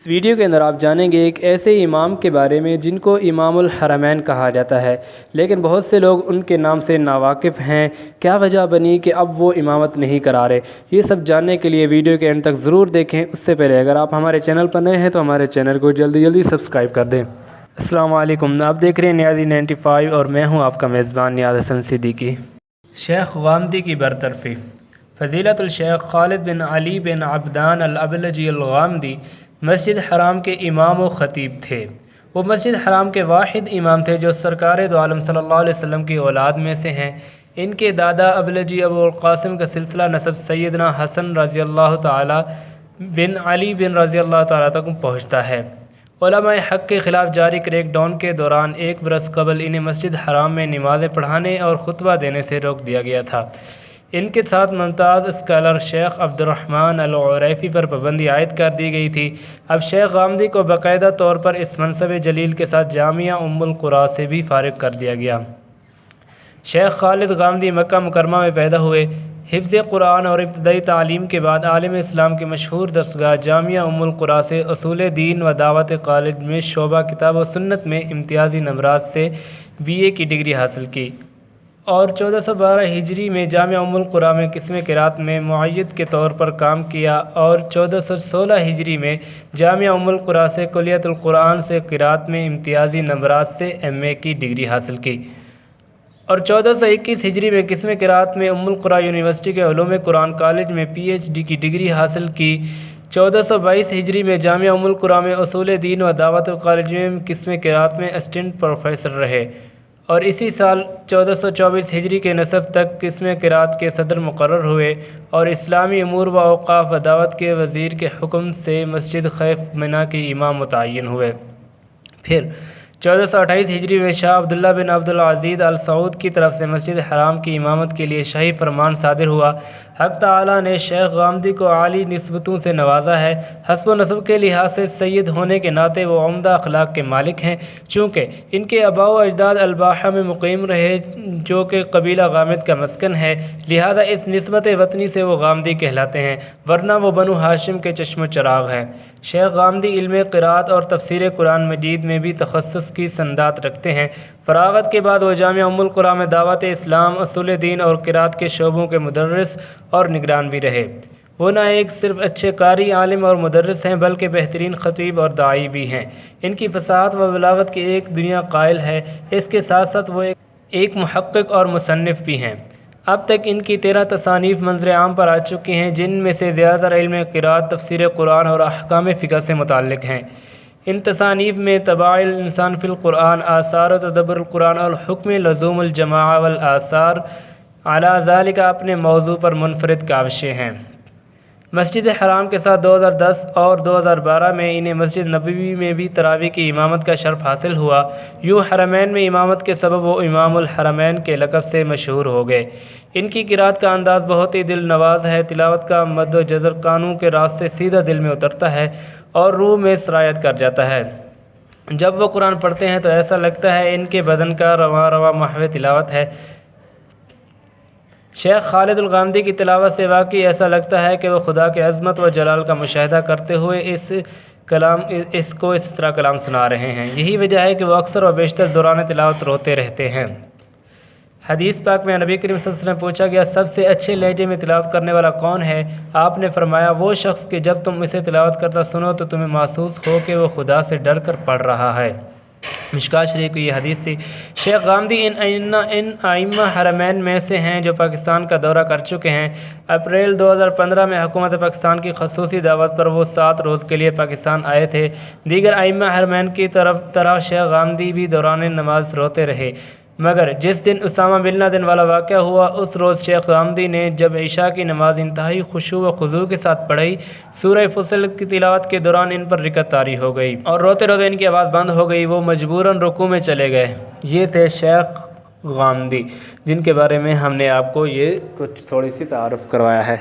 اس video کے اندر آپ جانیں گے ایک ایسے امام کے بارے میں جن کو امام الحرمین کہا جاتا ہے، لیکن بہت سے لوگ ان کے نام سے ناواقف ہیں۔ کیا وجہ بنی کہ اب وہ امامت نہیں کرا رہے؟ یہ سب جاننے کے لیے ویڈیو کے اینڈ تک ضرور دیکھیں۔ اس سے پہلے اگر آپ ہمارے چینل پر نئے ہیں تو ہمارے چینل کو جلدی سبسکرائب کر دیں۔ السلام علیکم، آپ دیکھ رہے ہیں نیازی 95 اور میں ہوں آپ کا میزبان نیاز حسن صدیقی۔ شیخ غامدی کی برطرفی۔ فضیلت الشیخ خالد بن علی بن عبدان الابلجی الغامدی مسجد حرام کے امام و خطیب تھے۔ وہ مسجد حرام کے واحد امام تھے جو سرکار دو عالم صلی اللہ علیہ وسلم کی اولاد میں سے ہیں۔ ان کے دادا ابلجی ابو القاسم کا سلسلہ نسب سیدنا حسن رضی اللہ تعالی بن علی بن رضی اللہ تعالیٰ تک پہنچتا ہے۔ علماء حق کے خلاف جاری کریک ڈاؤن کے دوران ایک برس قبل انہیں مسجد حرام میں نمازیں پڑھانے اور خطبہ دینے سے روک دیا گیا تھا۔ ان کے ساتھ ممتاز اسکالر شیخ عبد الرحمن العریفی پر پابندی عائد کر دی گئی تھی۔ اب شیخ غامدی کو باقاعدہ طور پر اس منصب جلیل کے ساتھ جامعہ ام القری سے بھی فارغ کر دیا گیا۔ شیخ خالد غامدی مکہ مکرمہ میں پیدا ہوئے۔ حفظ قرآن اور ابتدائی تعلیم کے بعد عالم اسلام کی مشہور درسگاہ جامعہ ام القری سے اصول دین و دعوت کالج میں شعبہ کتاب و سنت میں امتیازی نمرات سے BA کی ڈگری حاصل کی اور 1412 ہجری میں جامعہ ام القری میں قسم قرات میں معید کے طور پر کام کیا اور 1416 ہجری میں جامعہ ام القری سے کلیۃ القرآن سے قرات میں امتیازی نمرات سے MA کی ڈگری حاصل کی اور 1421 ہجری میں قسم قرات میں ام القری یونیورسٹی کے علوم قرآن کالج میں PhD کی ڈگری حاصل کی۔ 1422 ہجری میں جامعہ ام القری میں اصول دین و دعوت کالج میں قسم قرات میں اسسٹنٹ پروفیسر رہے اور اسی سال 1424 ہجری کے نصف تک قسم قرات کے صدر مقرر ہوئے اور اسلامی امور و اوقاف و دعوت کے وزیر کے حکم سے مسجد خیف منی کے امام متعین ہوئے۔ پھر 1428 ہجری میں شاہ عبداللہ بن عبد العزیز آل سعود کی طرف سے مسجد حرام کی امامت کے لیے شاہی فرمان صادر ہوا۔ حق تعالیٰ نے شیخ غامدی کو عالی نسبتوں سے نوازا ہے۔ حسب و نسب کے لحاظ سے سید ہونے کے ناطے وہ عمدہ اخلاق کے مالک ہیں، چونکہ ان کے آباء و اجداد الباحہ میں مقیم رہے جو کہ قبیلہ غامد کا مسکن ہے، لہذا اس نسبت وطنی سے وہ غامدی کہلاتے ہیں، ورنہ وہ بنو ہاشم کے چشم و چراغ ہیں۔ شیخ غامدی علم قرات اور تفسیر قرآن مجید میں بھی تخصص کی سندات رکھتے ہیں۔ فراغت کے بعد وہ جامعہ ام القری میں دعوت اسلام، اصول دین اور قرات کے شعبوں کے مدرس اور نگران بھی رہے۔ وہ نہ ایک صرف اچھے قاری، عالم اور مدرس ہیں بلکہ بہترین خطیب اور داعی بھی ہیں۔ ان کی فصاحت و بلاغت کی ایک دنیا قائل ہے۔ اس کے ساتھ ساتھ وہ ایک محقق اور مصنف بھی ہیں۔ اب تک ان کی 13 تصانیف منظر عام پر آ چکی ہیں، جن میں سے زیادہ تر علم قرات، تفسیر قرآن اور احکام فقہ سے متعلق ہیں۔ ان تصانیف میں طباع الانسان فی القرآن، آثار و تدبر القرآن اور حکم لزوم الجماعہ والآثار علی ذالک اپنے موضوع پر منفرد کاوشیں ہیں۔ مسجد حرام کے ساتھ 2010 اور 2012 میں انہیں مسجد نبوی میں بھی تراویح کی امامت کا شرف حاصل ہوا۔ یوں حرمین میں امامت کے سبب وہ امام الحرمین کے لقب سے مشہور ہو گئے۔ ان کی قرات کا انداز بہت ہی دل نواز ہے۔ تلاوت کا مد و جزر کانوں کے راستے سیدھا دل میں اترتا ہے اور روح میں سرایت کر جاتا ہے۔ جب وہ قرآن پڑھتے ہیں تو ایسا لگتا ہے ان کے بدن کا رواں رواں محو تلاوت ہے۔ شیخ خالد الغامدی کی تلاوت سے واقعی ایسا لگتا ہے کہ وہ خدا کے عظمت و جلال کا مشاہدہ کرتے ہوئے اس کو اس طرح کلام سنا رہے ہیں۔ یہی وجہ ہے کہ وہ اکثر و بیشتر دوران تلاوت روتے رہتے ہیں۔ حدیث پاک میں نبی کریم صلی اللہ علیہ وسلم پوچھا گیا سب سے اچھے لہجے میں تلاوت کرنے والا کون ہے؟ آپ نے فرمایا وہ شخص کہ جب تم اسے تلاوت کرتا سنو تو تمہیں محسوس ہو کہ وہ خدا سے ڈر کر پڑھ رہا ہے۔ مشکوٰۃ شریف کی یہ حدیث تھی۔ شیخ غامدی ان ائمہ حرمین میں سے ہیں جو پاکستان کا دورہ کر چکے ہیں۔ اپریل 2015 میں حکومت پاکستان کی خصوصی دعوت پر وہ 7 روز کے لیے پاکستان آئے تھے۔ دیگر ائمہ حرمین کی طرح شیخ غامدی بھی دوران نماز روتے رہے، مگر جس دن اسامہ بن لادن والا واقعہ ہوا اس روز شیخ غامدی نے جب عشاء کی نماز انتہائی خشوع و خضوع کے ساتھ پڑھی، سورہ فصلت کی تلاوت کے دوران ان پر رکعت طاری ہو گئی اور روتے روتے ان کی آواز بند ہو گئی، وہ مجبوراً رکوع میں چلے گئے۔ یہ تھے شیخ غامدی جن کے بارے میں ہم نے آپ کو یہ کچھ تھوڑی سی تعارف کروایا ہے۔